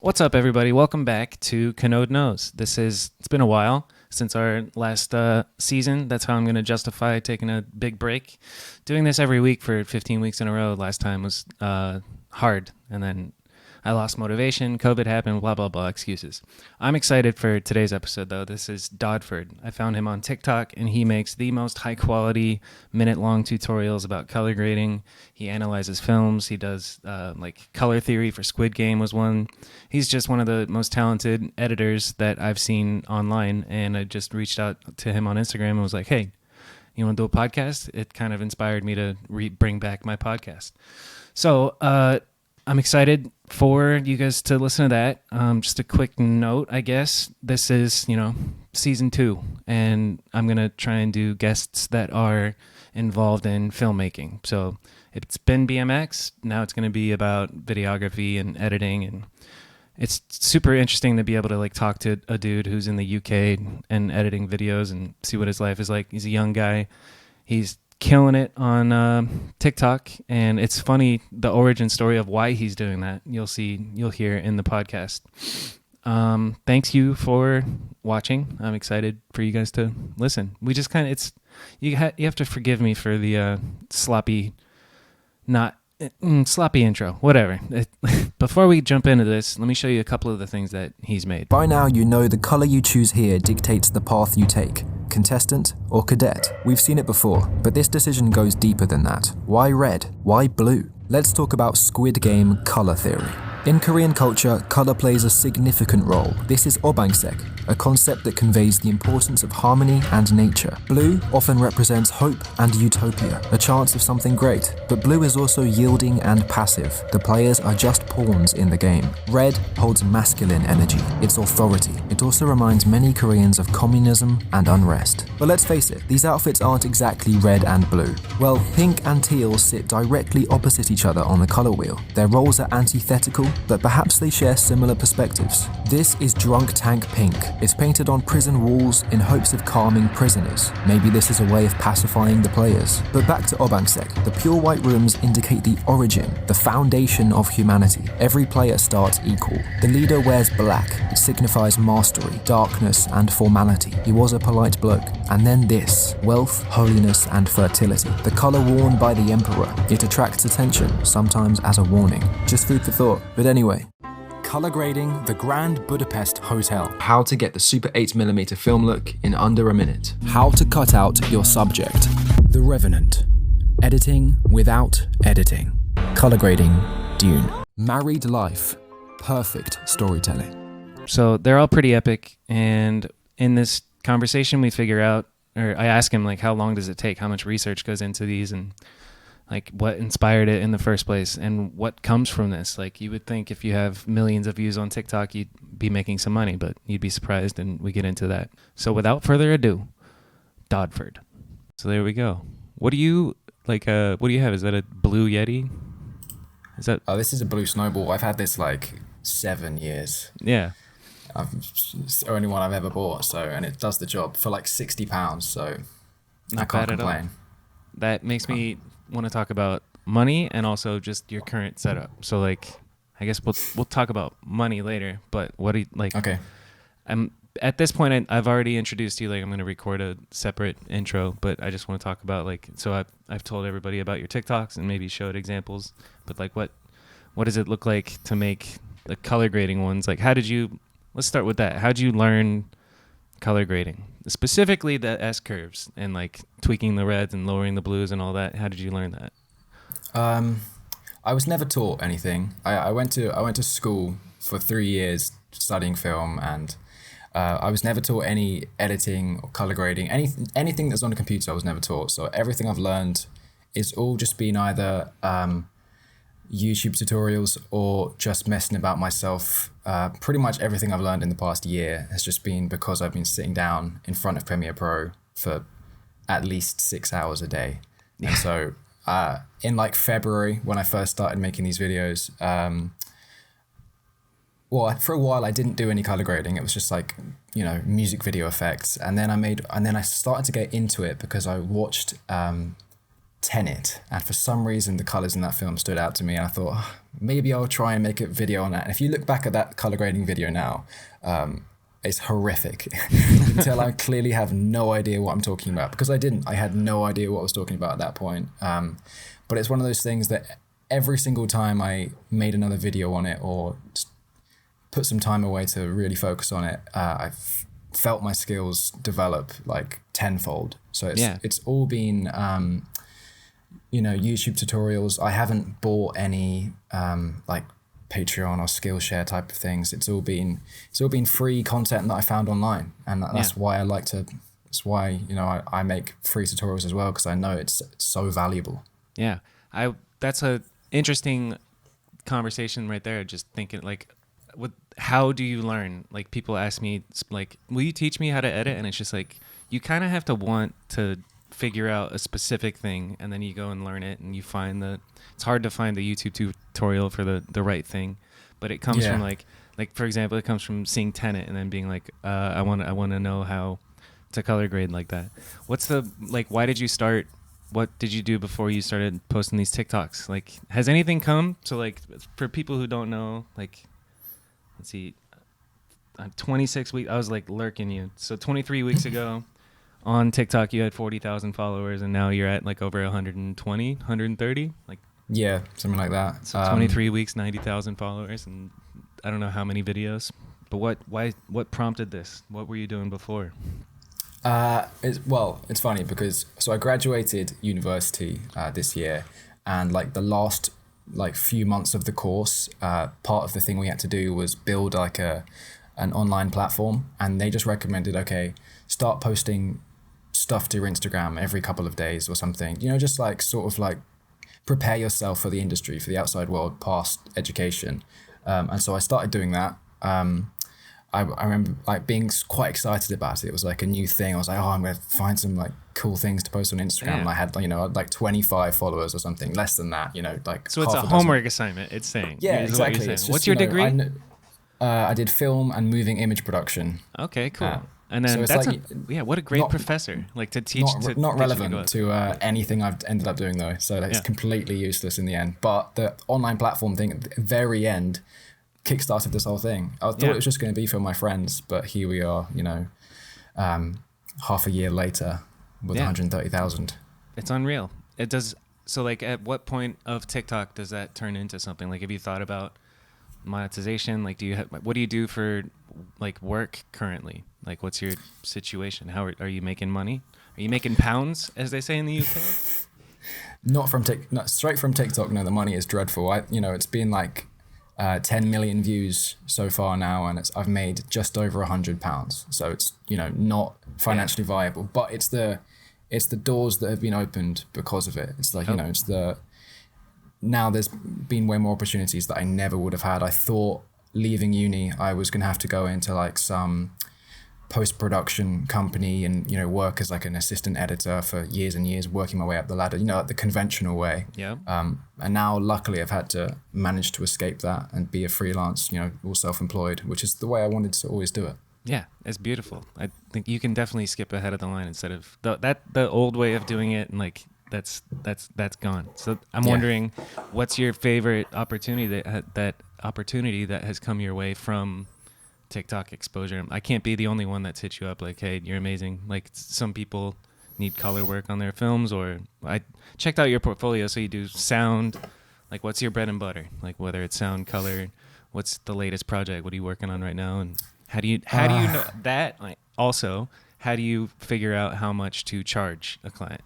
What's up, everybody? Welcome back to Kanode Knows. It's been a while since our last season. That's how I'm going to justify taking a big break. Doing this every week for 15 weeks in a row last time was hard, and then I lost motivation, COVID happened, blah, blah, blah, excuses. I'm excited for today's episode, though. This is Dodford. I found him on TikTok, and he makes the most high-quality, minute-long tutorials about color grading. He analyzes films. He does, color theory for Squid Game was one. He's just one of the most talented editors that I've seen online, and I just reached out to him on Instagram and was like, hey, you want to do a podcast? It kind of inspired me to bring back my podcast. So, I'm excited for you guys to listen to that. Just a quick note, I guess. This is, season 2, and I'm going to try and do guests that are involved in filmmaking. So it's been BMX. Now it's going to be about videography and editing, and it's super interesting to be able to talk to a dude who's in the UK and editing videos and see what his life is like. He's a young guy. He's killing it on TikTok, and it's funny, the origin story of why he's doing that. You'll hear in the podcast. Thanks you for watching. I'm excited for you guys to listen. We just kind of you have to forgive me for the sloppy intro, whatever. Before we jump into this, let me show you a couple of the things that he's made. By now, you know the color you choose here dictates the path you take. Contestant or cadet. We've seen it before, but this decision goes deeper than that. Why red? Why blue? Let's talk about Squid Game color theory. In Korean culture, color plays a significant role. This is obangsek, a concept that conveys the importance of harmony and nature. Blue often represents hope and utopia, a chance of something great. But blue is also yielding and passive. The players are just pawns in the game. Red holds masculine energy, its authority. It also reminds many Koreans of communism and unrest. But let's face it, these outfits aren't exactly red and blue. Well, pink and teal sit directly opposite each other on the color wheel. Their roles are antithetical, but perhaps they share similar perspectives. This is Drunk Tank Pink. It's painted on prison walls in hopes of calming prisoners. Maybe this is a way of pacifying the players. But back to obangsek. The pure white rooms indicate the origin, the foundation of humanity. Every player starts equal. The leader wears black. It signifies mastery, darkness, and formality. He was a polite bloke. And then this, wealth, holiness, and fertility. The color worn by the emperor. It attracts attention, sometimes as a warning. Just food for thought. But anyway, color grading the Grand Budapest Hotel. How to get the super 8mm film look in under a minute. How to cut out your subject. The Revenant. Editing without editing. Color grading Dune. Married life. Perfect storytelling. So they're all pretty epic, and in this conversation we figure out, or I ask him how long does it take, how much research goes into these, and what inspired it in the first place, and what comes from this. You would think if you have millions of views on TikTok, you'd be making some money, but you'd be surprised, and we get into that. So without further ado, Dodford. So there we go. What do you what do you have? Is that a blue Yeti? Is that? Oh, this is a blue snowball. I've had this 7 years. Yeah. It's the only one I've ever bought. And it does the job for £60. So Not I can't bad at all. complain. That makes me want to talk about money and also just your current setup. So I guess we'll talk about money later, but what do you Okay. At this point I've already introduced you. I'm going to record a separate intro, but I just want to talk about so I've told everybody about your TikToks and maybe showed examples, but what does it look like to make the color grading ones? Let's start with that. How'd you learn color grading? Specifically the S curves and tweaking the reds and lowering the blues and all that. How did you learn that? I was never taught anything. I went to school for 3 years studying film, and I was never taught any editing or color grading. Anything that's on a computer I was never taught. So everything I've learned is all just been either YouTube tutorials or just messing about myself. Pretty much everything I've learned in the past year has just been because I've been sitting down in front of Premiere Pro for at least 6 hours a day. And so in February, when I first started making these videos, for a while I didn't do any color grading. It was just music video effects. And then I started to get into it because I watched Tenet, and for some reason the colors in that film stood out to me, and I thought, "Oh, maybe I'll try and make a video on that." And if you look back at that color grading video now, it's horrific. You can tell I clearly have no idea what I'm talking about, because I had no idea what I was talking about at that point. But it's one of those things that every single time I made another video on it, or put some time away to really focus on it, I've felt my skills develop like tenfold. So it's all been YouTube tutorials. I haven't bought any like Patreon or Skillshare type of things. It's all been free content that I found online, and that's why I like to. It's why I make free tutorials as well, because I know it's so valuable. Yeah, that's a interesting conversation right there. Just thinking like, how do you learn? Like, people ask me like, will you teach me how to edit? And it's just like, you kind of have to want to figure out a specific thing, and then you go and learn it, and you find it's hard to find the YouTube tutorial for the right thing, but it comes from like for example, it comes from seeing Tenet and then being like, I want to know how to color grade like that. Why did you start? What did you do before you started posting these TikToks? Like, has anything come? So like, for people who don't know, like, let's see, 26 weeks, I was like lurking you. So 23 weeks ago on TikTok, you had 40,000 followers, and now you're at like over 120, 130, like. Yeah, something like that. So 23 weeks, 90,000 followers, and I don't know how many videos. But what prompted this? What were you doing before? It's funny because I graduated university this year, and like the last like few months of the course, part of the thing we had to do was build like an online platform, and they just recommended, okay, start posting stuff to your Instagram every couple of days or something, just like sort of like prepare yourself for the industry, for the outside world past education. And so I started doing that. I remember like being quite excited about it. It was like a new thing. I was like, I'm going to find some like cool things to post on Instagram. Yeah. And I had, like 25 followers or something, less than that, like. So it's a homework assignment, it's saying. Yeah, exactly. What's your degree? I did film and moving image production. Okay, cool. And then so what a great professor, like to teach. Not relevant to anything I've ended up doing though. So it's completely useless in the end. But the online platform thing at the very end kickstarted this whole thing. I thought it was just going to be for my friends, but here we are, half a year later with 130,000. It's unreal. It does. So like, at what point of TikTok does that turn into something? Like, have you thought about monetization? Like, what do you do for like work currently? Like, what's your situation? How are you making money? Are you making pounds, as they say in the UK? Straight from TikTok. No, the money is dreadful. It's been like 10 million views so far now, and I've made just over £100. So it's not financially viable, but it's the doors that have been opened because of it. It's like now there's been way more opportunities that I never would have had. I thought leaving uni I was gonna have to go into like some post-production company and work as like an assistant editor for years and years, working my way up the ladder, like the conventional way. And now luckily I've had to manage to escape that and be a freelance, or self-employed, which is the way I wanted to always do it. Yeah, it's beautiful. I think you can definitely skip ahead of the line instead of the old way of doing it, and like that's gone. So I'm wondering, what's your favorite opportunity that has come your way from TikTok exposure? I can't be the only one that's hit you up like, hey, you're amazing. Like, some people need color work on their films, or I checked out your portfolio. So you do sound. Like, what's your bread and butter? Like, whether it's sound, color, what's the latest project? What are you working on right now? And how do you know that? Like, also, how do you figure out how much to charge a client?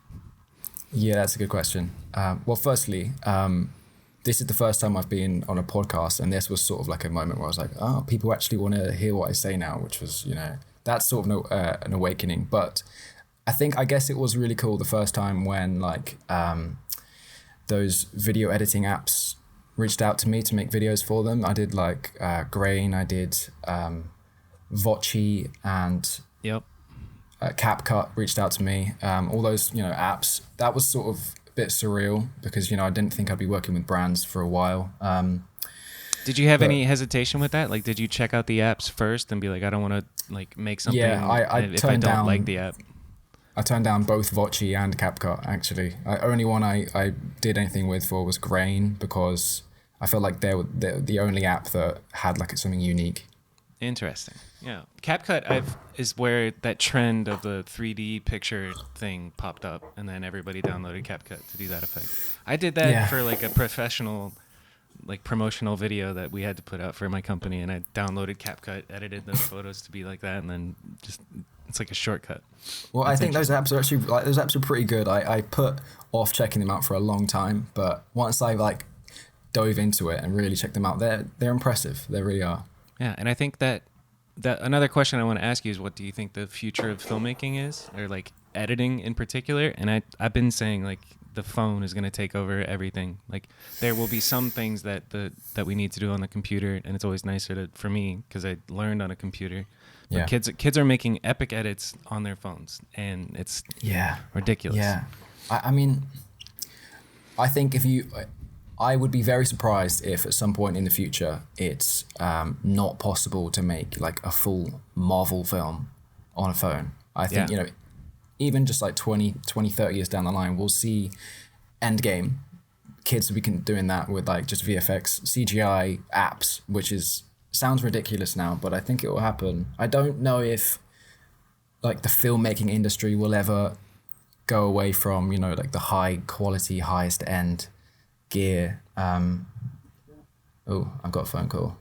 Yeah, that's a good question. Well, firstly, this is the first time I've been on a podcast, and this was sort of like a moment where I was like, oh, people actually want to hear what I say now, which was, that's sort of an awakening. But I guess it was really cool the first time when like those video editing apps reached out to me to make videos for them. I did like Grain, I did Voci, and CapCut reached out to me. All those, apps. That was sort of a bit surreal because, I didn't think I'd be working with brands for a while. Did you have any hesitation with that? Like, did you check out the apps first and be like, I don't want to like make something I if I don't like the app? I turned down both Voci and CapCut, actually. Only one I did anything with for was Grain, because I felt like they were the only app that had like something unique. Interesting. Yeah. CapCut is where that trend of the 3D picture thing popped up, and then everybody downloaded CapCut to do that effect. I did that for like a professional, like promotional video that we had to put out for my company, and I downloaded CapCut, edited those photos to be like that, and then just it's like a shortcut. Well, I think those apps are actually like those apps are pretty good. I put off checking them out for a long time, but once I like dove into it and really checked them out, they're impressive. They really are. Yeah, and I think that another question I want to ask you is, what do you think the future of filmmaking is, or like editing in particular? And I've been saying like the phone is going to take over everything. Like there will be some things that we need to do on the computer, and it's always nicer for me because I learned on a computer. But kids are making epic edits on their phones, and it's ridiculous. Yeah, I mean, I think I would be very surprised if at some point in the future it's not possible to make like a full Marvel film on a phone. I think, even just like 20, 30 years down the line, we'll see Endgame. Kids will be doing that with like just VFX, CGI apps, which sounds ridiculous now, but I think it will happen. I don't know if like the filmmaking industry will ever go away from, like the high quality, highest end gear. I've got a phone call.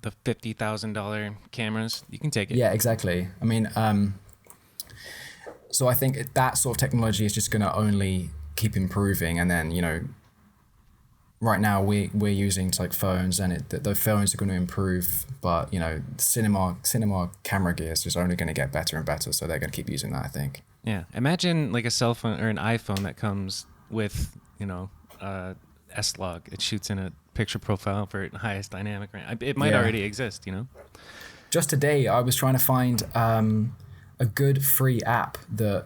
The $50,000 cameras, you can take it. Yeah, exactly. I mean, so I think that sort of technology is just going to only keep improving, and then right now we're using like phones, and the phones are going to improve, but cinema camera gear is just only going to get better and better, so they're going to keep using that, I think. Yeah, imagine like a cell phone or an iPhone that comes with S-Log. It shoots in a picture profile for highest dynamic range. It might already exist, Just today, I was trying to find a good free app that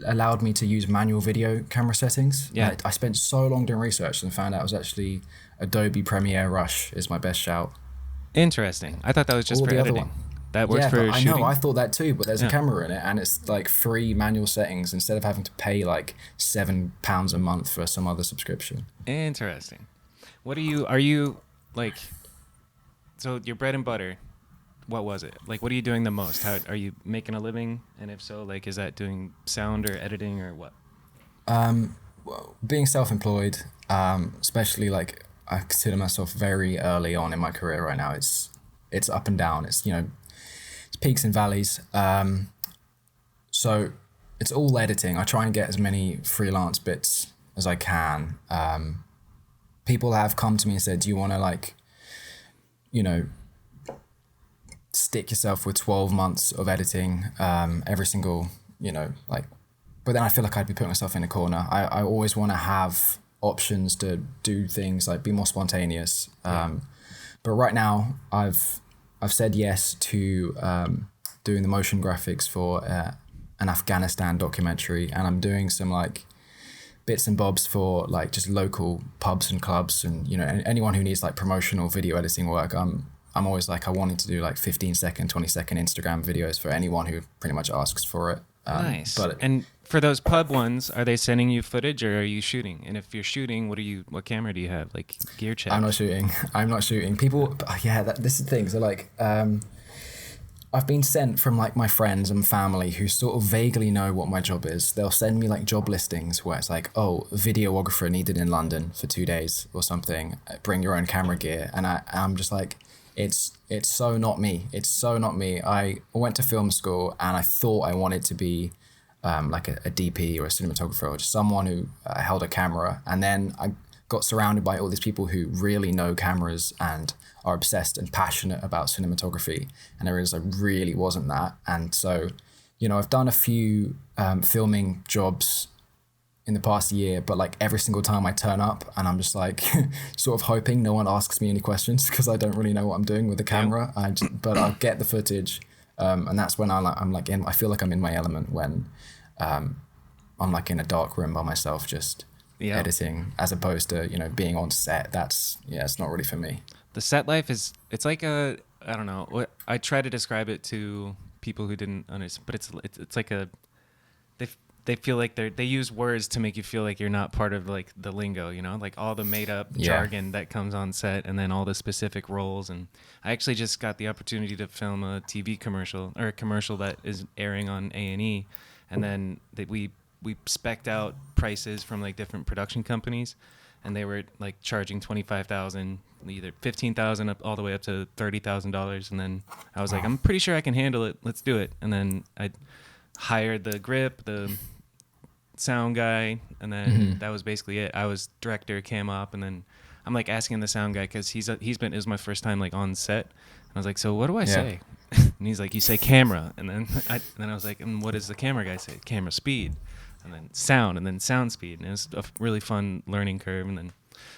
allowed me to use manual video camera settings. Yeah. I spent so long doing research and found out it was actually Adobe Premiere Rush is my best shout. Interesting. I thought that was just for editing. That works for shooting. I know, I thought that too, but there's a camera in it, and it's like free manual settings instead of having to pay like £7 a month for some other subscription. Interesting. Are you like, so your bread and butter, what was it? Like, what are you doing the most? How are you making a living? And if so, like, is that doing sound or editing or what? Well, being self-employed, especially like I consider myself very early on in my career right now. It's up and down. It's peaks and valleys. So it's all editing. I try and get as many freelance bits as I can. People have come to me and said, do you want to like, stick yourself with 12 months of editing every single, but then I feel like I'd be putting myself in a corner. I always want to have options to do things like be more spontaneous. But right now I've said yes to doing the motion graphics for an Afghanistan documentary, and I'm doing some like bits and bobs for like just local pubs and clubs, and anyone who needs like promotional video editing work. I'm always like, I wanted to do like 15-second, 20-second Instagram videos for anyone who pretty much asks for it. Nice. And for those pub ones, are they sending you footage or are you shooting? And if you're shooting, what camera do you have? Like gear check? I'm not shooting. People, this is the thing. So like, I've been sent from like my friends and family who sort of vaguely know what my job is. They'll send me like job listings where it's like, oh, videographer needed in London for 2 days or something. Bring your own camera gear. And I'm just like, it's so not me. It's so not me. I went to film school and I thought I wanted to be like a DP or a cinematographer or just someone who held a camera. And then I got surrounded by all these people who really know cameras and are obsessed and passionate about cinematography. And I realized I really wasn't that. And so, I've done a few filming jobs in the past year, but like every single time I turn up and I'm just like sort of hoping no one asks me any questions because I don't really know what I'm doing with the camera. But I'll get the footage, and that's when I feel like I'm in my element when I'm like in a dark room by myself just editing, as opposed to being on set. It's not really for me. The set life it's like I don't know. I try to describe it to people who didn't understand, but it's like they feel like they use words to make you feel like you're not part of like the lingo, you know, like all the made up jargon that comes on set, and then all the specific roles. And I actually just got the opportunity to film a TV commercial, or a commercial that is airing on A&E, and then we spec'd out prices from like different production companies, and they were like charging $25,000, either $15,000 up all the way up to $30,000. And then I was like, I'm pretty sure I can handle it. Let's do it. And then I hired the grip, the sound guy, and then that was basically it. I was director, cam op, and then I'm like asking the sound guy, because it was my first time like on set, and I was like, so what do I say? And he's like, you say camera, and then I was like, and what does the camera guy say? Camera speed, and then sound speed. And it was a really fun learning curve, and then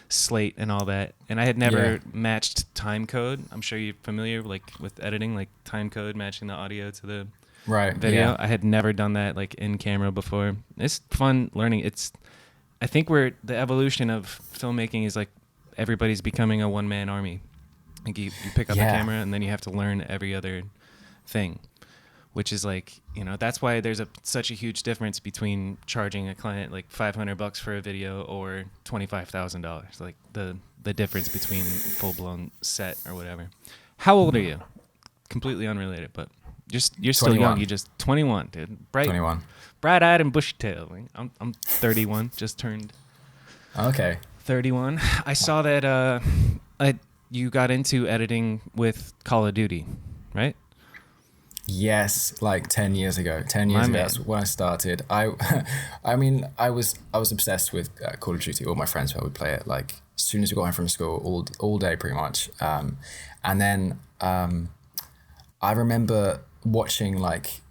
slate and all that. And I had never matched time code. I'm sure you're familiar like with editing, like time code, matching the audio to the video. Yeah. I had never done that like in camera before. It's fun learning. I think the evolution of filmmaking is like everybody's becoming a one-man army. Like you pick up a camera, and then you have to learn every other thing, which is like, you know, that's why there's such a huge difference between charging a client like $500 for a video or $25,000. Like the difference between full-blown set or whatever. How old are you? Completely unrelated, but you're still 21. young. You're just 21, dude. 21. Bright-eyed and bushy-tailed. I'm 31. Just turned. Okay. 31. I saw that you got into editing with Call of Duty, right? Yes, like 10 years ago. 10 years ago, that's when I started. I mean, I was obsessed with Call of Duty. All my friends would play it like as soon as we got home from school, all day pretty much. And then I remember watching like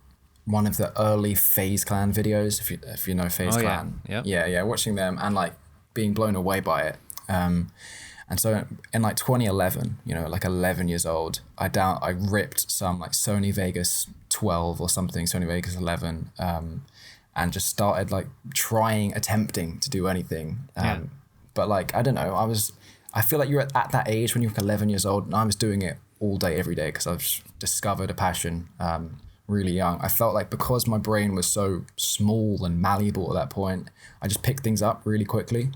one of the early FaZe Clan videos, if you know FaZe Clan. Yeah, watching them and like being blown away by it. And so in like 2011, you know, like 11 years old, I ripped some like Sony Vegas 12 or something, Sony Vegas 11, and just started like attempting to do anything. But like, I don't know, I feel like you're at that age when you're like 11 years old, and I was doing it all day, every day, because I've discovered a passion really young. I felt like because my brain was so small and malleable at that point, I just picked things up really quickly.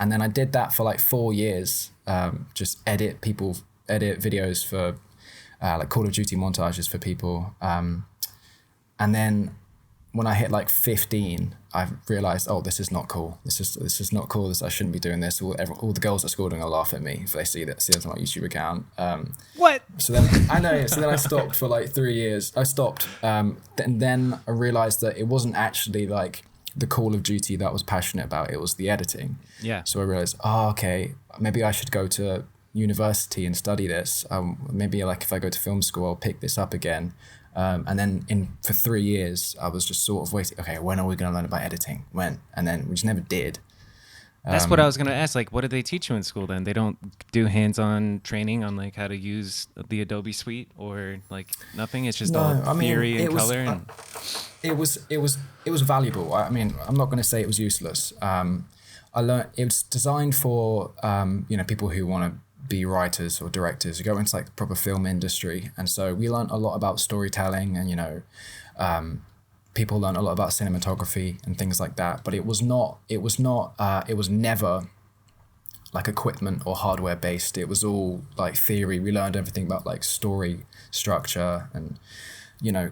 And then I did that for like 4 years, just edit videos for like Call of Duty montages for people. And then when I hit like 15, I realized, oh, this is not cool. This is not cool. I shouldn't be doing this. All the girls at school are going to laugh at me if they see this on my YouTube account. What? So then I know. So then I stopped for like 3 years. I stopped. And then I realized that it wasn't actually like the Call of Duty that I was passionate about. It was the editing. Yeah. So I realized, okay, maybe I should go to university and study this. Maybe like if I go to film school, I'll pick this up again. And then for 3 years, I was just sort of waiting. Okay, when are we going to learn about editing? When? And then we just never did. That's what I was going to ask. Like, what did they teach you in school then? They don't do hands-on training on like how to use the Adobe Suite or like nothing? It's just all theory and color? It was valuable. I mean, I'm not going to say it was useless. I learned it was designed for people who want to be writers or directors who go into like the proper film industry, and so we learned a lot about storytelling, and people learn a lot about cinematography and things like that. But it was never like equipment or hardware based. It was all like theory. We learned everything about like story structure and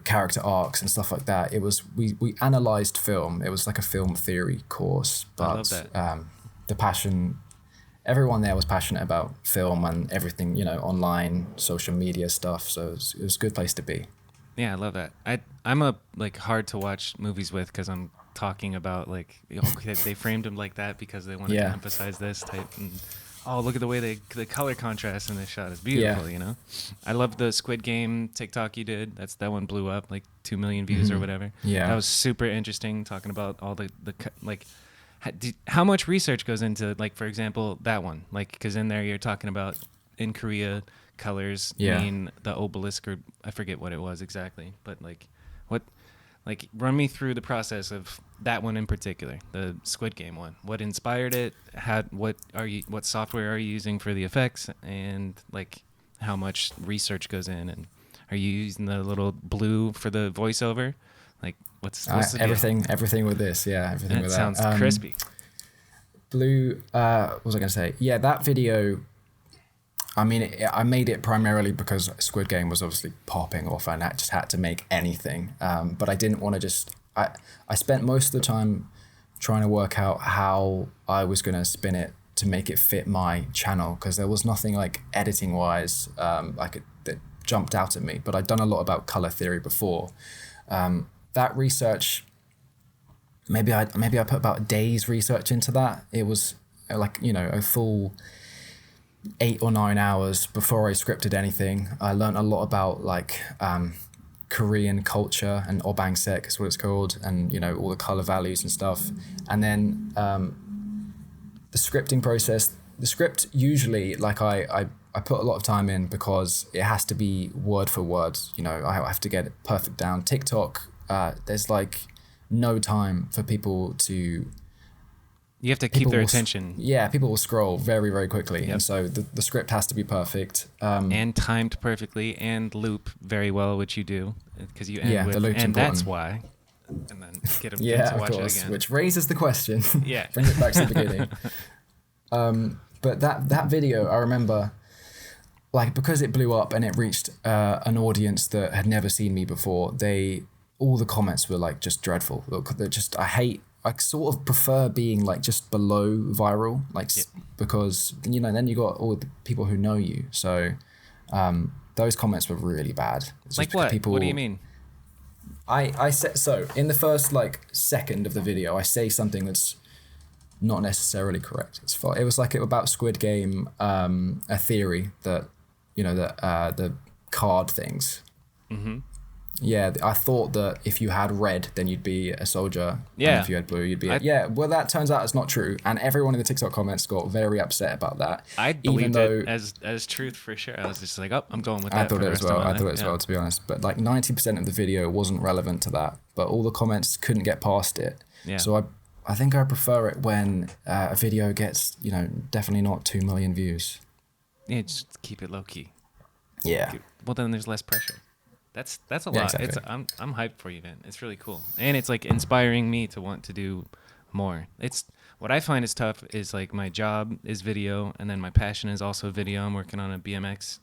character arcs and stuff like that. It was we analyzed film. It was like a film theory course. But I love that. The passion, everyone there was passionate about film and everything, online, social media stuff. So it was a good place to be. Yeah, I love that. I'm a like hard to watch movies with because I'm talking about like they framed them like that because they wanted to emphasize this type. And look at the way the color contrast in this shot is beautiful. I love the Squid Game TikTok you did. That one blew up like 2 million views or whatever. Yeah, that was super interesting. Talking about all the like. How much research goes into like, for example, that one, like, because in there you're talking about in Korea colors mean the obelisk, or I forget what it was exactly, but run me through the process of that one in particular, the Squid Game one. What inspired it? What software are you using for the effects, and like how much research goes in, and are you using the little blue for the voiceover? Like, What's the deal? Everything with this, yeah, everything That with sounds that. crispy. Blue, what was I going to say? Yeah, that video, I mean, I made it primarily because Squid Game was obviously popping off and I just had to make anything. But I didn't want to just, I spent most of the time trying to work out how I was going to spin it to make it fit my channel, because there was nothing like editing wise that jumped out at me. But I'd done a lot about color theory before. That research, maybe I put about a day's research into that. It was like, a full 8 or 9 hours before I scripted anything. I learned a lot about like Korean culture, and obangsek is what it's called, and all the color values and stuff. And then the scripting process, the script usually, like I put a lot of time in because it has to be word for word. I have to get it perfect down. TikTok, there's like no time for people to. You have to keep their attention. Yeah, people will scroll very, very quickly. Yep. And so the script has to be perfect. And timed perfectly, and loop very well, which you do, because you end with, the loop's and important. That's why. And then get them Yeah, to of watch course, it again. which raises the question. Yeah. Bring it back to the beginning. But that video, I remember, like, because it blew up and it reached an audience that had never seen me before, all the comments were like just dreadful. Look, I sort of prefer being like just below viral, like, because then you got all the people who know you. So those comments were really bad. Like what? What do you mean? I said, so in the first like second of the video, I say something that's not necessarily correct. It was like about Squid Game, a theory that the card things. Mm-hmm. Yeah, I thought that if you had red, then you'd be a soldier. Yeah. And if you had blue, you'd be well, that turns out it's not true. And everyone in the TikTok comments got very upset about that. I believed it as truth for sure. I was just like, I'm going with that. I thought it as well, to be honest. But like 90% of the video wasn't relevant to that. But all the comments couldn't get past it. Yeah. So I think I prefer it when a video gets, definitely not 2 million views. Yeah, just keep it low key. Yeah. Well, then there's less pressure. That's a lot. Exactly. I'm hyped for you, man. It's really cool, and it's like inspiring me to want to do more. It's what I find is tough is like my job is video, and then my passion is also video. I'm working on a BMX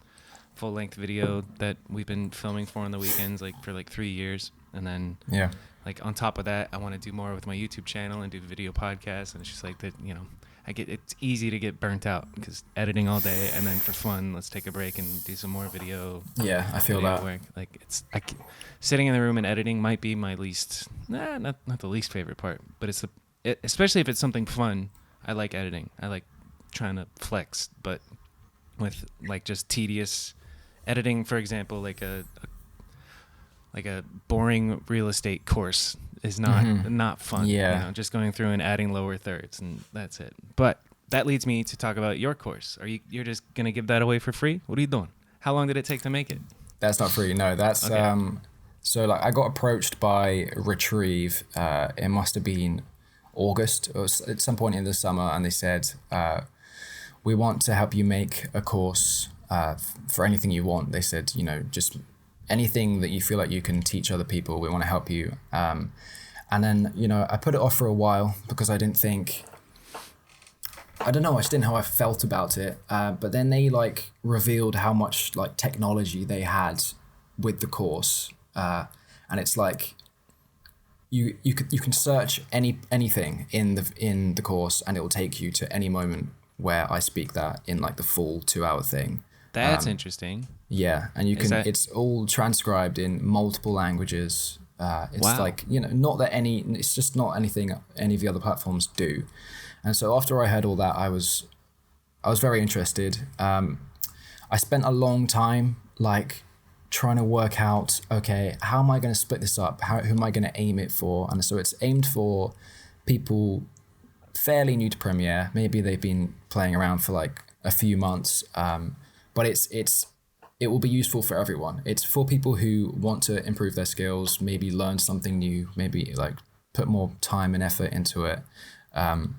full length video that we've been filming for on the weekends, like for like 3 years, and then like on top of that, I want to do more with my YouTube channel and do video podcasts, and it's just like that, it's easy to get burnt out because editing all day, and then for fun, let's take a break and do some more video. Yeah, I feel that. Work. Like sitting in the room and editing might be my least, not the least favorite part, but especially if it's something fun. I like editing. I like trying to flex, but with like just tedious editing, for example, like a boring real estate course is not fun. Yeah. Just going through and adding lower thirds, and that's it. But that leads me to talk about your course. You're just gonna give that away for free? What are you doing? How long did it take to make it? That's not free. No, that's okay. So like I got approached by Retrieve. It must have been August or at some point in the summer, and they said, we want to help you make a course for anything you want. They said, just anything that you feel like you can teach other people, we want to help you. And then, I put it off for a while because I didn't know how I felt about it. But then they like revealed how much like technology they had with the course. And it's like, you can search anything in the course, and it will take you to any moment where I speak that in like the full 2-hour thing. That's interesting. Yeah, and it's all transcribed in multiple languages. It's like, not that it's just not anything any of the other platforms do. And so after I heard all that, I was very interested. I spent a long time like trying to work out, okay, how am I going to split this up? Who am I going to aim it for? And so it's aimed for people fairly new to Premiere. Maybe they've been playing around for like a few months. But it will be useful for everyone. It's for people who want to improve their skills, maybe learn something new, maybe like put more time and effort into it. And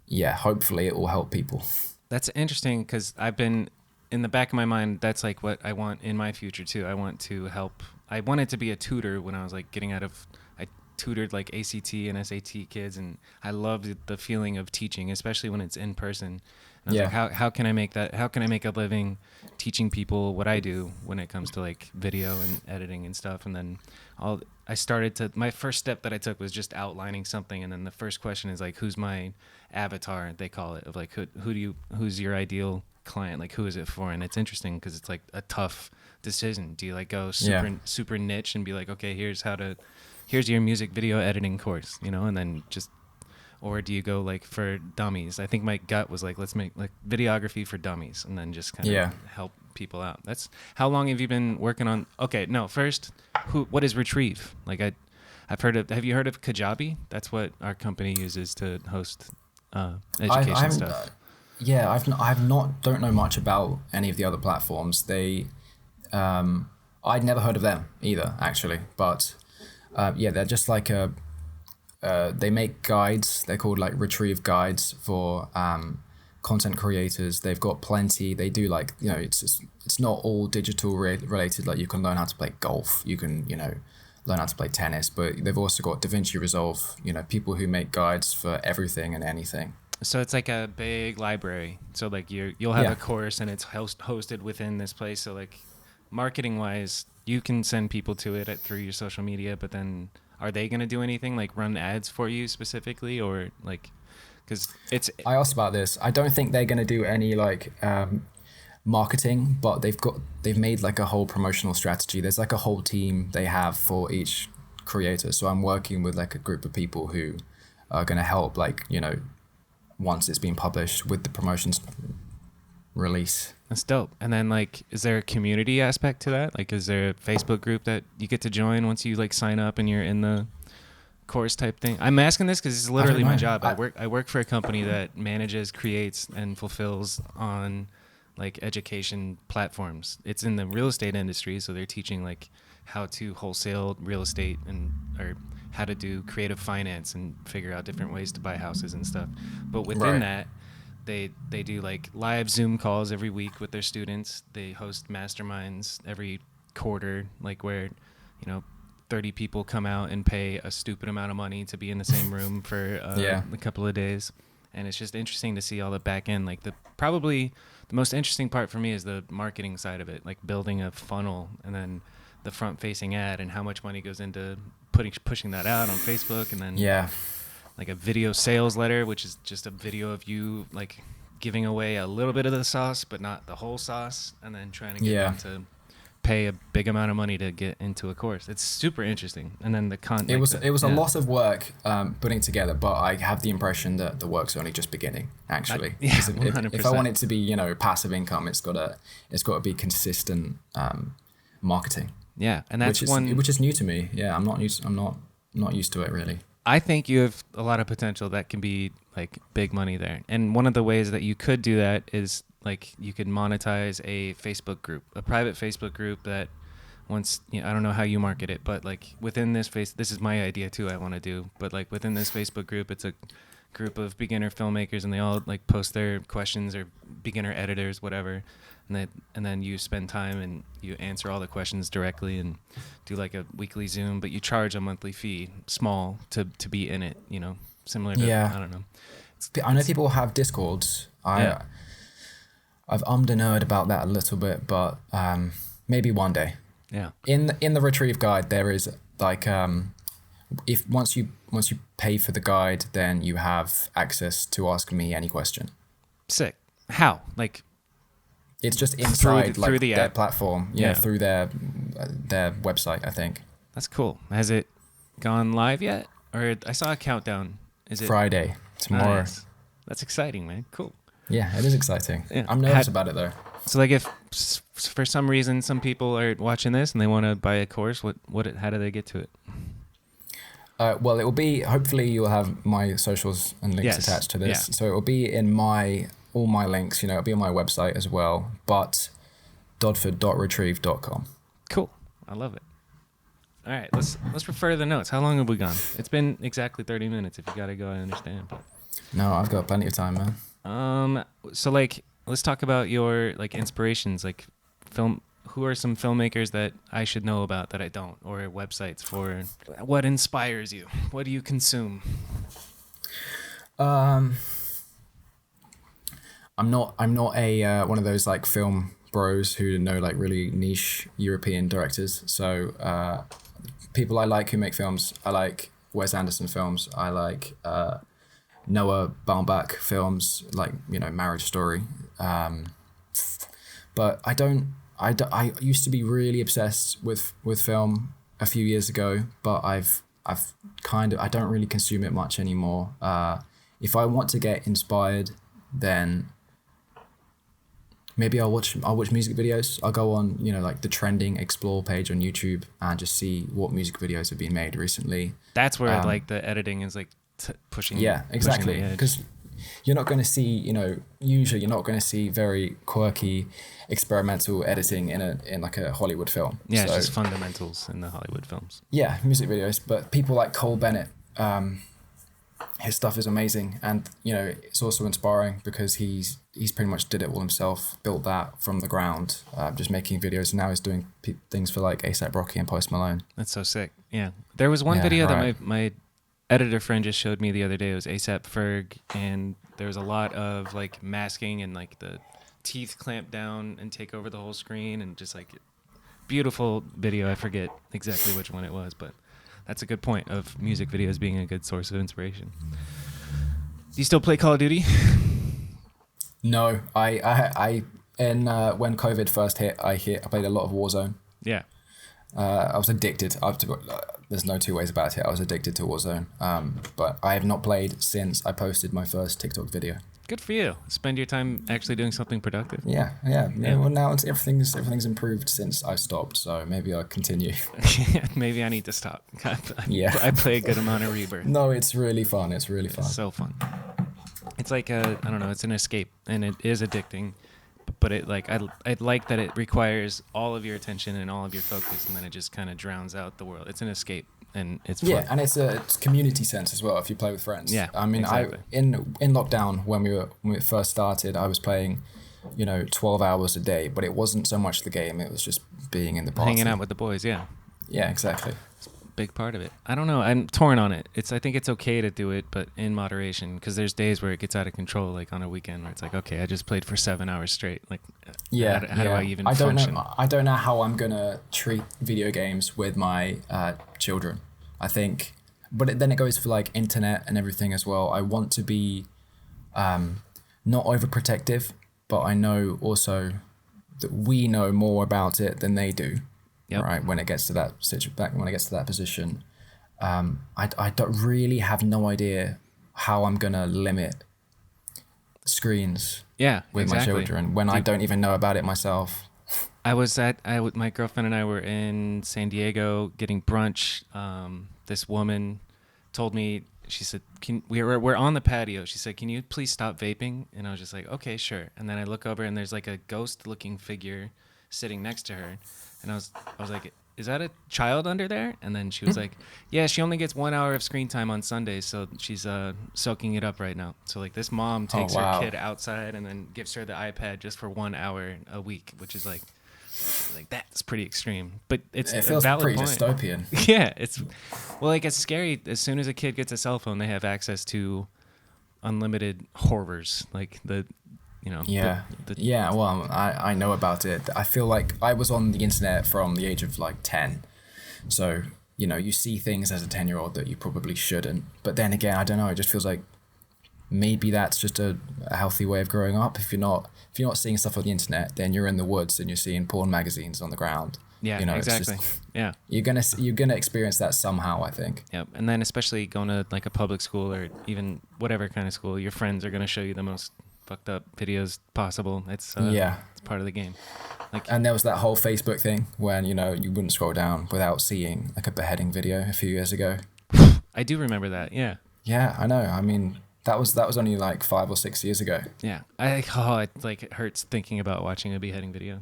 yeah, hopefully it will help people. That's interesting because I've been in the back of my mind, that's like what I want in my future too. I wanted to be a tutor when I was like getting out of. I tutored like ACT and SAT kids, and I loved the feeling of teaching, especially when it's in person. And I was like, how can I make that? How can I make a living teaching people what I do when it comes to like video and editing and stuff? And then my first step that I took was just outlining something, and then the first question is like, who's my avatar? They call it, of like who's your ideal client, like who is it for? And it's interesting because it's like a tough decision. Do you like go super niche and be like, okay, here's your music video editing course, and then just, or do you go like for dummies? I think my gut was like, let's make like videography for dummies, and then just kind of help people out. That's how long have you been working on? Okay, no, first, what is Retrieve? Like have you heard of Kajabi? That's what our company uses to host education stuff. Don't know much about any of the other platforms. I'd never heard of them either, actually. But they're just like they make guides. They're called like Retrieve guides for content creators. They've got plenty. They do like, it's not all digital related. Like you can learn how to play golf. You can, learn how to play tennis. But they've also got DaVinci Resolve, people who make guides for everything and anything. So it's like a big library. So like you'll have a course and it's hosted within this place. So like marketing wise, you can send people to it through your social media, but then are they going to do anything like run ads for you specifically, or like, because I asked about this. I don't think they're going to do any like marketing, but they've made like a whole promotional strategy. There's like a whole team they have for each creator. So I'm working with like a group of people who are going to help, like, once it's been published with the promotions release. That's dope. And then like, is there a community aspect to that? Like, is there a Facebook group that you get to join once you like sign up and you're in the course type thing? I'm asking this because it's literally my job. I work for a company that manages, creates, and fulfills on like education platforms. It's in the real estate industry, so they're teaching like how to wholesale real estate or how to do creative finance and figure out different ways to buy houses and stuff. But within that, they do like live Zoom calls every week with their students. They host masterminds every quarter, like where 30 people come out and pay a stupid amount of money to be in the same room for a couple of days. And it's just interesting to see all the back end. Like probably the most interesting part for me is the marketing side of it, like building a funnel and then the front facing ad and how much money goes into pushing that out on Facebook, and then like a video sales letter, which is just a video of you like giving away a little bit of the sauce but not the whole sauce, and then trying to get them to pay a big amount of money to get into a course. It's super interesting. And then the content. It was a lot of work putting together, but I have the impression that the work's only just beginning. Actually, if I want it to be passive income, it's got to be consistent marketing. Yeah, and that's which is new to me. Yeah, I'm not used to it really. I think you have a lot of potential that can be like big money there. And one of the ways that you could do that is like you could monetize a Facebook group, a private Facebook group that once, I don't know how you market it, but like within this this is my idea too, I want to do, but like within this Facebook group, it's a group of beginner filmmakers and they all like post their questions, or beginner editors, whatever. And then you spend time and you answer all the questions directly and do like a weekly Zoom, but you charge a monthly fee, small, to be in it, similar to, I don't know. I know people have Discords. I've ummed and erred about that a little bit, but maybe one day. Yeah. In the Retrieve guide, there is like if once you pay for the guide, then you have access to ask me any question. Sick. How? Like, it's just inside through the their app platform, through their website, I think. That's cool. Has it gone live yet? Or I saw a countdown. Is it Friday? Tomorrow. Nice. That's exciting, man. Cool. Yeah, it is exciting. Yeah. I'm nervous about it though. So like if for some reason some people are watching this and they want to buy a course, how do they get to it? Well, it will be, hopefully you'll have my socials and links attached to this. So it will be in all my links, it'll be on my website as well, but dodford.retrieve.com. Cool. I love it. All right, let's refer to the notes. How long have we gone? It's been exactly 30 minutes if you got to go, I understand. But. No, I've got plenty of time, man. So like let's talk about your like inspirations, like film. Who are some filmmakers that I should know about that I don't, or websites for what inspires you? What do you consume? Um, I'm not a one of those like film bros who know like really niche European directors. So people I like who make films, I like Wes Anderson films. I like Noah Baumbach films, like Marriage Story. But I used to be really obsessed with film a few years ago, but I've I don't really consume it much anymore. If I want to get inspired, then maybe I'll watch music videos. I'll go on, like the trending explore page on YouTube and just see what music videos have been made recently. That's where like the editing is like pushing. Yeah, exactly. Pushing Because you're not going to see, usually you're not going to see very quirky experimental editing in like a Hollywood film. Yeah, it's just fundamentals in the Hollywood films. Yeah, music videos. But people like Cole Bennett, his stuff is amazing, and it's also inspiring because he's pretty much did it all himself, built that from the ground, just making videos, and now he's doing things for like A$AP Rocky and Post Malone. That's so sick. Yeah, there was one video that my editor friend just showed me the other day. It was A$AP Ferg, and there was a lot of like masking and like the teeth clamp down and take over the whole screen, and just like beautiful video. I forget exactly which one it was, but that's a good point of music videos being a good source of inspiration. Do you still play Call of Duty? No, I when COVID first hit, I played a lot of Warzone. Yeah. I was addicted. There's no two ways about it. I was addicted to Warzone. But I have not played since I posted my first TikTok video. Good for you. Spend your time actually doing something productive. Yeah. Well, now everything's improved since I stopped. So maybe I'll continue. Maybe I need to stop. Yeah. I play a good amount of Rebirth. No, it's really fun. It's so fun. It's like I don't know. It's an escape, and it is addicting. But it like I like that it requires all of your attention and all of your focus, and then it just kind of drowns out the world. It's an escape, and it's fun. Yeah, and it's community sense as well if you play with friends. Yeah, I mean, exactly. In lockdown when we first started, I was playing, 12 hours a day, but it wasn't so much the game; it was just being in the party, hanging out with the boys. Yeah. Yeah, exactly. Big part of it. I don't know. I'm torn on it. I think it's okay to do it, but in moderation, because there's days where it gets out of control, like on a weekend where it's like, okay, I just played for 7 hours straight. Like, how do I even function? I don't know how I'm gonna treat video games with my children. I think, but then it goes for like internet and everything as well. I want to be not overprotective, but I know also that we know more about it than they do. Yep. Right, when it gets to that position, I don't really have no idea how I'm gonna limit screens. Yeah, with my children when I don't even know about it myself. My girlfriend and I were in San Diego getting brunch. This woman told me, she said, we're on the patio. She said, "Can you please stop vaping?" And I was just like, "Okay, sure." And then I look over and there's like a ghost-looking figure sitting next to her. And I was like, "Is that a child under there?" And then she was like, "Yeah, she only gets 1 hour of screen time on Sundays, so she's soaking it up right now." So like this mom takes her kid outside and then gives her the iPad just for 1 hour a week, which is like that's pretty extreme. But it feels a valid pretty point. Dystopian. Yeah, it's scary. As soon as a kid gets a cell phone, they have access to unlimited horrors, like the. Yeah, well, I know about it. I feel like I was on the internet from the age of like 10. So, you see things as a 10-year-old that you probably shouldn't. But then again, I don't know, it just feels like maybe that's just a healthy way of growing up. If you're not seeing stuff on the internet, then you're in the woods and you're seeing porn magazines on the ground. Yeah, exactly. Yeah. You're gonna experience that somehow, I think. Yep. And then especially going to like a public school or even whatever kind of school, your friends are gonna show you the most fucked up videos possible. It's part of the game. And there was that whole Facebook thing when you wouldn't scroll down without seeing like a beheading video a few years ago. I do remember that. Yeah, I know. I mean, that was only like 5 or 6 years ago. Yeah. It hurts thinking about watching a beheading video.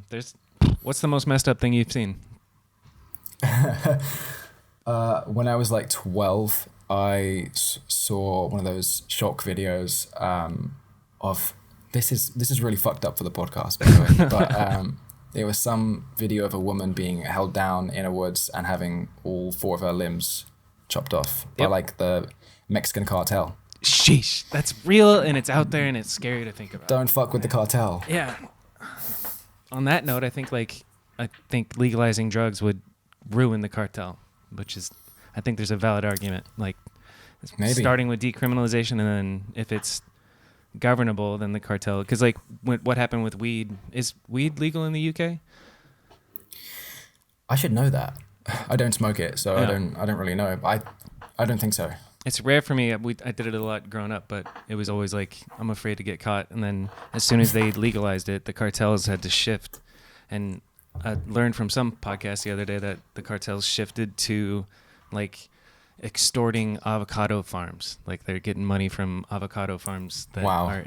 What's the most messed up thing you've seen? When I was like 12, I saw one of those shock videos of this is really fucked up for the podcast, by the way. But there was some video of a woman being held down in a woods and having all 4 of her limbs chopped off by like the Mexican cartel. Sheesh, that's real and it's out there and it's scary to think about. Don't fuck with the cartel. Yeah. On that note, I think legalizing drugs would ruin the cartel, which is, I think there's a valid argument. Like, maybe starting with decriminalization, and then if it's governable, then the cartel. Because like what happened with weed? Is weed legal in the UK? I should know that. I don't smoke it, so I don't really know. I don't think so. It's rare for me. I did it a lot growing up, but it was always like, I'm afraid to get caught. And then as soon as they legalized it, the cartels had to shift. And I learned from some podcasts the other day that the cartels shifted to like extorting avocado farms. Like they're getting money from avocado farms that are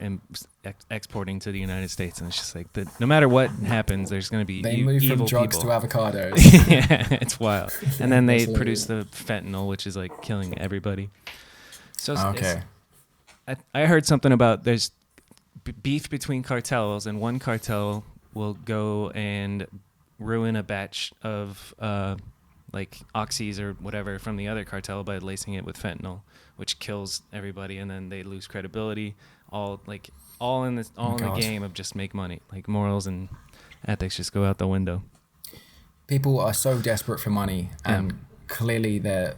exporting to the United States. And it's just like, no matter what happens, there's going to be they move evil from drugs people. to avocados. Yeah, it's wild. And then they produce the fentanyl, which is like killing everybody. So I heard something about there's beef between cartels, and one cartel will go and ruin a batch of like oxys or whatever from the other cartel by lacing it with fentanyl, which kills everybody, and then they lose credibility. All in the game of just make money. Like morals and ethics just go out the window. People are so desperate for money, and clearly they're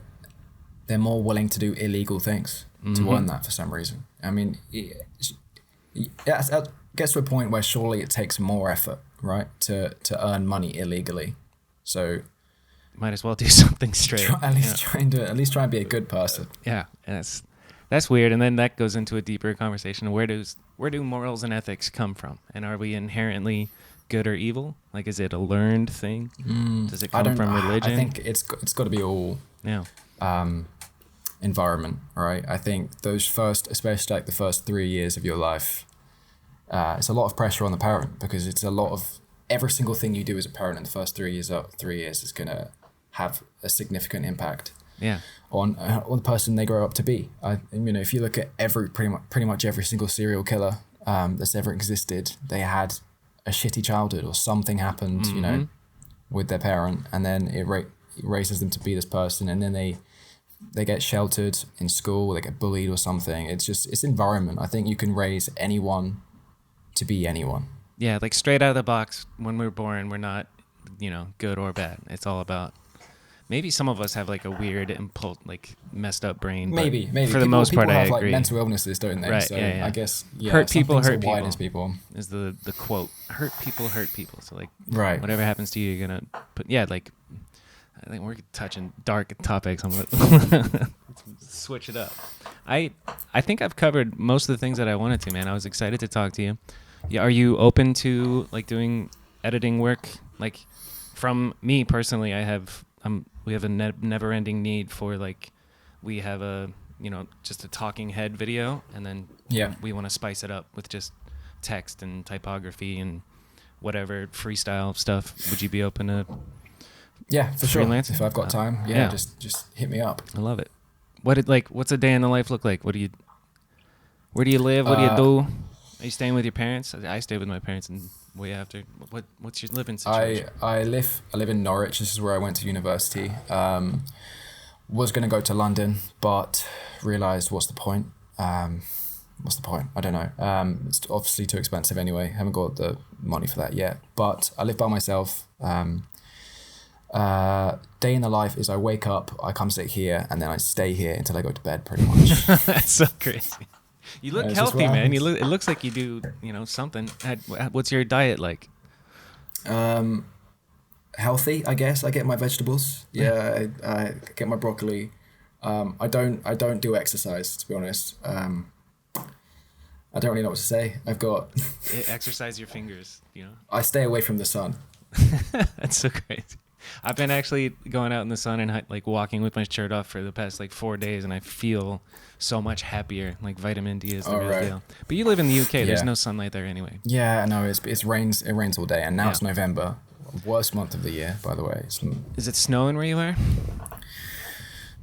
more willing to do illegal things to earn that for some reason. I mean, it gets to a point where surely it takes more effort, right, to earn money illegally. So might as well do something straight. At least try and be a good person. Yeah, and that's weird. And then that goes into a deeper conversation. Where do morals and ethics come from? And are we inherently good or evil? Like, is it a learned thing? Does it come from religion? I think it's got to be all environment, right? I think especially like the first 3 years of your life, it's a lot of pressure on the parent, because it's a lot of every single thing you do as a parent in the first 3 years is going to have a significant impact on the person they grow up to be. If you look at pretty much every single serial killer that's ever existed, they had a shitty childhood or something happened, with their parent, and then it raises them to be this person, and then they get sheltered in school, they get bullied or something. It's environment. I think you can raise anyone to be anyone. Yeah, like straight out of the box, when we're born, we're not, good or bad. It's all about, maybe some of us have like a weird impulse, like messed up brain. Maybe. For the most part, I agree. People have like mental illnesses, don't they? Right, so yeah. I guess, hurt people people is the quote. Hurt people. So like, right. Whatever happens to you, you're going to put, like, I think we're touching dark topics. Let's switch it up. I think I've covered most of the things that I wanted to, man. I was excited to talk to you. Yeah, are you open to like doing editing work? Like, from me personally, we have a never-ending need for like, we have a just a talking head video, and then we want to spice it up with just text and typography and whatever freestyle stuff. Would you be open to? Yeah, for sure. Freelance? If I've got time, just hit me up. I love it. What's a day in the life look like? Where do you live? What do you do? Are you staying with your parents? I stay with my parents and way after. What's your living situation? I live in Norwich. This is where I went to university. Was going to go to London, but realised what's the point? I don't know. It's obviously too expensive anyway. Haven't got the money for that yet. But I live by myself. Day in the life is I wake up, I come sit here, and then I stay here until I go to bed, pretty much. That's so crazy. You look healthy, man. It looks like you do, something. What's your diet like? Healthy, I guess. I get my vegetables. Yeah, I get my broccoli. I don't do exercise, to be honest. I don't really know what to say. I've got exercise your fingers. I stay away from the sun. That's so crazy. I've been actually going out in the sun and like walking with my shirt off for the past like 4 days, and I feel so much happier. Like vitamin D is the real deal. But you live in the UK. There's no sunlight there anyway. Yeah, no, it rains all day, and now it's November, worst month of the year, by the way. Is it snowing where you are?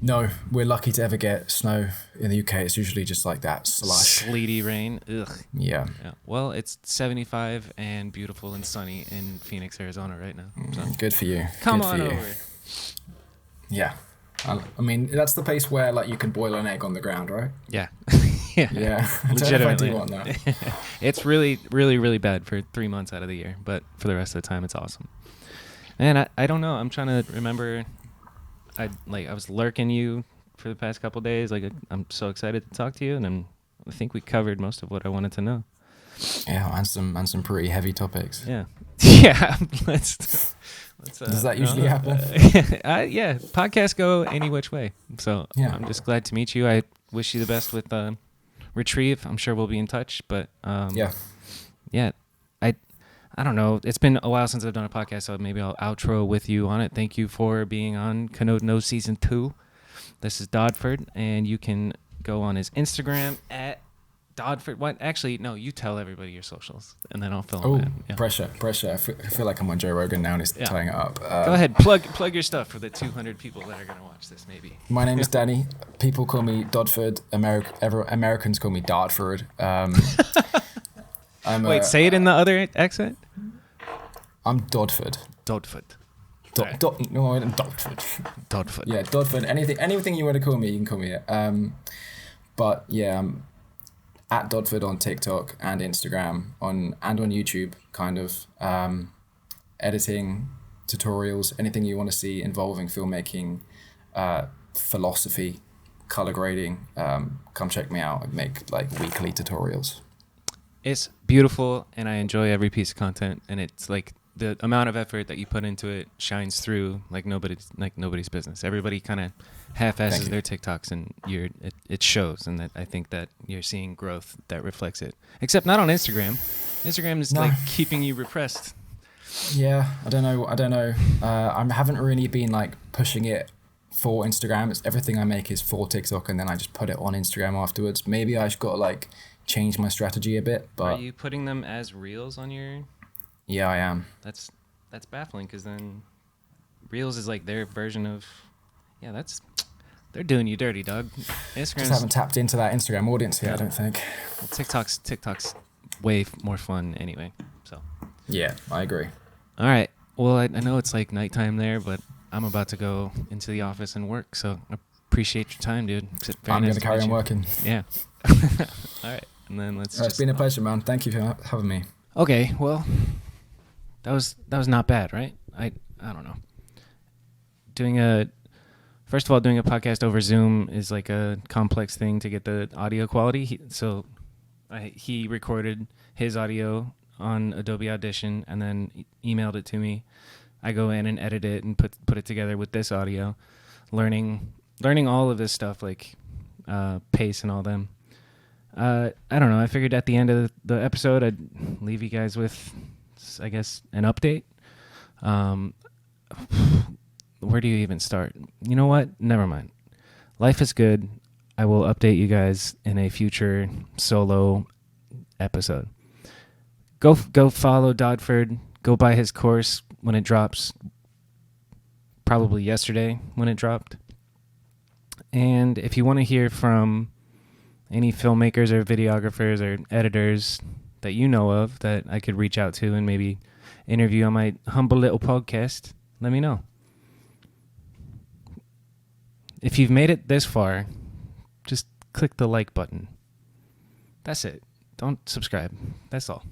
No, we're lucky to ever get snow in the UK. It's usually just like that slush. Sleety rain. Ugh. Yeah. Yeah. Well, it's 75 and beautiful and sunny in Phoenix, Arizona right now. So. Good for you. Come Good on for you. over. Yeah. I mean, that's the place where like you can boil an egg on the ground, right? Yeah. Yeah. Yeah. I don't know if I Legitimately. do want that. It's really, really, really bad for 3 months out of the year, but for the rest of the time, it's awesome. And I don't know. I'm trying to remember. I was lurking you for the past couple days. Like, I'm so excited to talk to you, and I think we covered most of what I wanted to know. Yeah, and some pretty heavy topics. Yeah. Yeah. Let's Does that usually happen? Yeah. Podcasts go any which way. So Yeah. I'm just glad to meet you. I wish you the best with Retrieve. I'm sure we'll be in touch. But yeah. I don't know. It's been a while since I've done a podcast, so maybe I'll outro with you on it. Thank you for being on Kanode Knows Season 2. This is Dodford, and you can go on his Instagram at Dodford. What? Actually, no, you tell everybody your socials, and then I'll fill them in. Yeah. Pressure. I feel like I'm on Joe Rogan now and he's tying it up. Go ahead, plug your stuff for the 200 people that are going to watch this, maybe. My name is Danny. People call me Dodford. Americans call me Dartford. Wait, say it in the other accent? I'm Dodford. Dodford. No, I'm Dodford. Dodford. Yeah, Dodford. Anything you want to call me, you can call me it. But yeah, I'm at Dodford on TikTok and Instagram and on YouTube, kind of editing, tutorials, anything you want to see involving filmmaking, philosophy, color grading. Come check me out. I make like weekly tutorials. It's beautiful, and I enjoy every piece of content, and it's like the amount of effort that you put into it shines through like nobody's business. Everybody kind of half-asses their TikToks, and it shows, and that I think that you're seeing growth that reflects it. Except not on Instagram. Instagram is like keeping you repressed. Yeah, I don't know. I haven't really been like pushing it for Instagram. It's everything I make is for TikTok, and then I just put it on Instagram afterwards. Maybe I should got to like change my strategy a bit. But are you putting them as reels on your? Yeah, I am. That's baffling, because then reels is like their version of. Yeah, they're doing you dirty, dog. Just haven't tapped into that Instagram audience yet. I don't think. Well, TikTok's way more fun anyway. So. Yeah, I agree. All right. Well, I know it's like nighttime there, but I'm about to go into the office and work. So I appreciate your time, dude. I'm going to carry on working. Yeah. All right. And then it's been a pleasure, man. Thank you for having me. Okay. Well, that was not bad, right? I don't know. First of all, doing a podcast over Zoom is like a complex thing to get the audio quality. He recorded his audio on Adobe Audition and then emailed it to me. I go in and edit it and put it together with this audio, learning all of this stuff, like pace and all them. I don't know. I figured at the end of the episode, I'd leave you guys with, I guess, an update. Where do you even start? You know what? Never mind. Life is good. I will update you guys in a future solo episode. Go follow Dodford. Go buy his course when it drops. Probably yesterday when it dropped. And if you want to hear from any filmmakers or videographers or editors that you know of that I could reach out to and maybe interview on my humble little podcast, let me know. If you've made it this far, just click the like button. That's it. Don't subscribe. That's all.